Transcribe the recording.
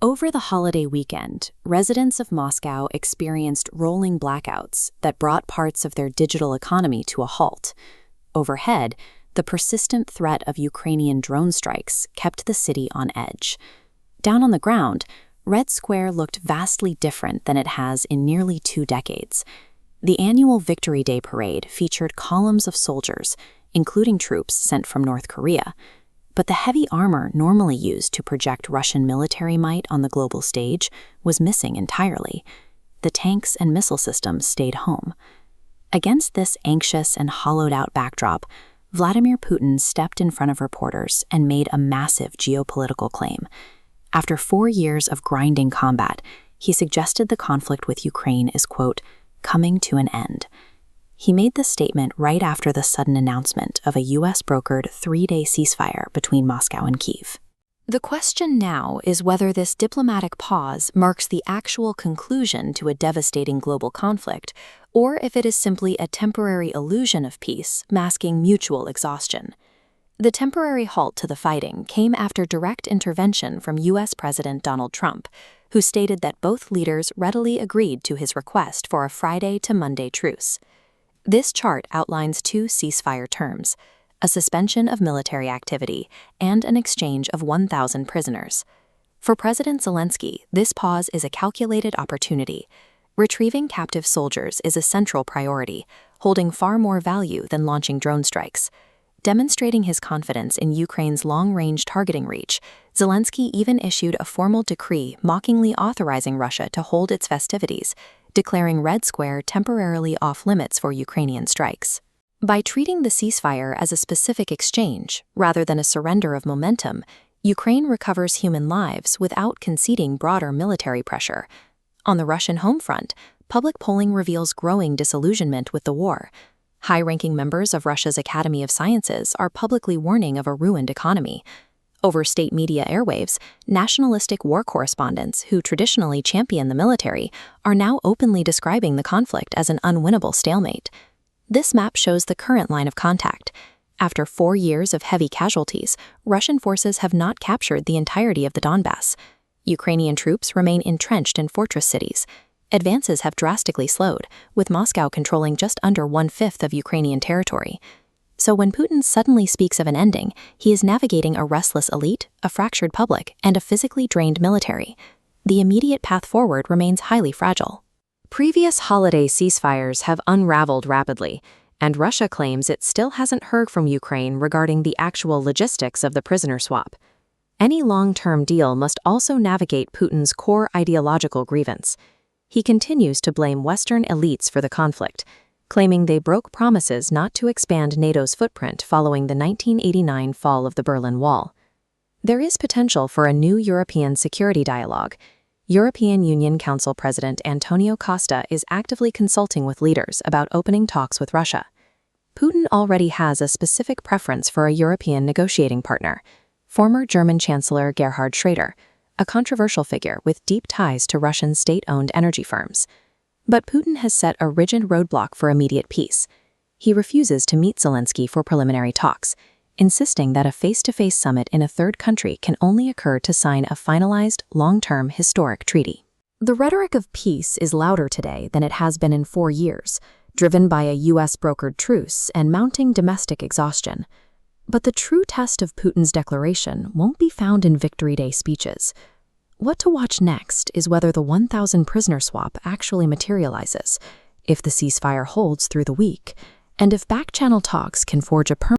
Over the holiday weekend, residents of Moscow experienced rolling blackouts that brought parts of their digital economy to a halt. Overhead, the persistent threat of Ukrainian drone strikes kept the city on edge. Down on the ground, Red Square looked vastly different than it has in nearly 2 decades. The annual Victory Day parade featured columns of soldiers, including troops sent from North Korea. But the heavy armor normally used to project Russian military might on the global stage was missing entirely. The tanks and missile systems stayed home. Against this anxious and hollowed-out backdrop, Vladimir Putin stepped in front of reporters and made a massive geopolitical claim. After 4 years of grinding combat, he suggested the conflict with Ukraine is, quote, coming to an end. He made this statement right after the sudden announcement of a U.S.-brokered 3-day ceasefire between Moscow and Kyiv. The question now is whether this diplomatic pause marks the actual conclusion to a devastating global conflict, or if it is simply a temporary illusion of peace masking mutual exhaustion. The temporary halt to the fighting came after direct intervention from U.S. President Donald Trump, who stated that both leaders readily agreed to his request for a Friday to Monday truce. This chart outlines 2 ceasefire terms: a suspension of military activity and an exchange of 1,000 prisoners. For President Zelenskyy, this pause is a calculated opportunity. Retrieving captive soldiers is a central priority, holding far more value than launching drone strikes. Demonstrating his confidence in Ukraine's long-range targeting reach, Zelenskyy even issued a formal decree mockingly authorizing Russia to hold its festivities, declaring Red Square temporarily off-limits for Ukrainian strikes. By treating the ceasefire as a specific exchange, rather than a surrender of momentum, Ukraine recovers human lives without conceding broader military pressure. On the Russian home front, public polling reveals growing disillusionment with the war. High-ranking members of Russia's Academy of Sciences are publicly warning of a ruined economy. Over state media airwaves, nationalistic war correspondents who traditionally champion the military are now openly describing the conflict as an unwinnable stalemate. This map shows the current line of contact. After 4 years of heavy casualties, Russian forces have not captured the entirety of the Donbass. Ukrainian troops remain entrenched in fortress cities. Advances have drastically slowed, with Moscow controlling just under 1/5 of Ukrainian territory. So when Putin suddenly speaks of an ending, he is navigating a restless elite, a fractured public, and a physically drained military. The immediate path forward remains highly fragile. Previous holiday ceasefires have unraveled rapidly, and Russia claims it still hasn't heard from Ukraine regarding the actual logistics of the prisoner swap. Any long-term deal must also navigate Putin's core ideological grievance. He continues to blame Western elites for the conflict, claiming they broke promises not to expand NATO's footprint following the 1989 fall of the Berlin Wall. There is potential for a new European security dialogue. European Union Council President Antonio Costa is actively consulting with leaders about opening talks with Russia. Putin already has a specific preference for a European negotiating partner, former German Chancellor Gerhard Schroeder, a controversial figure with deep ties to Russian state-owned energy firms. But Putin has set a rigid roadblock for immediate peace. He refuses to meet Zelenskyy for preliminary talks, insisting that a face-to-face summit in a third country can only occur to sign a finalized, long-term historic treaty. The rhetoric of peace is louder today than it has been in 4 years, driven by a U.S.-brokered truce and mounting domestic exhaustion. But the true test of Putin's declaration won't be found in Victory Day speeches. What to watch next is whether the 1,000 prisoner swap actually materializes, if the ceasefire holds through the week, and if back-channel talks can forge a permanent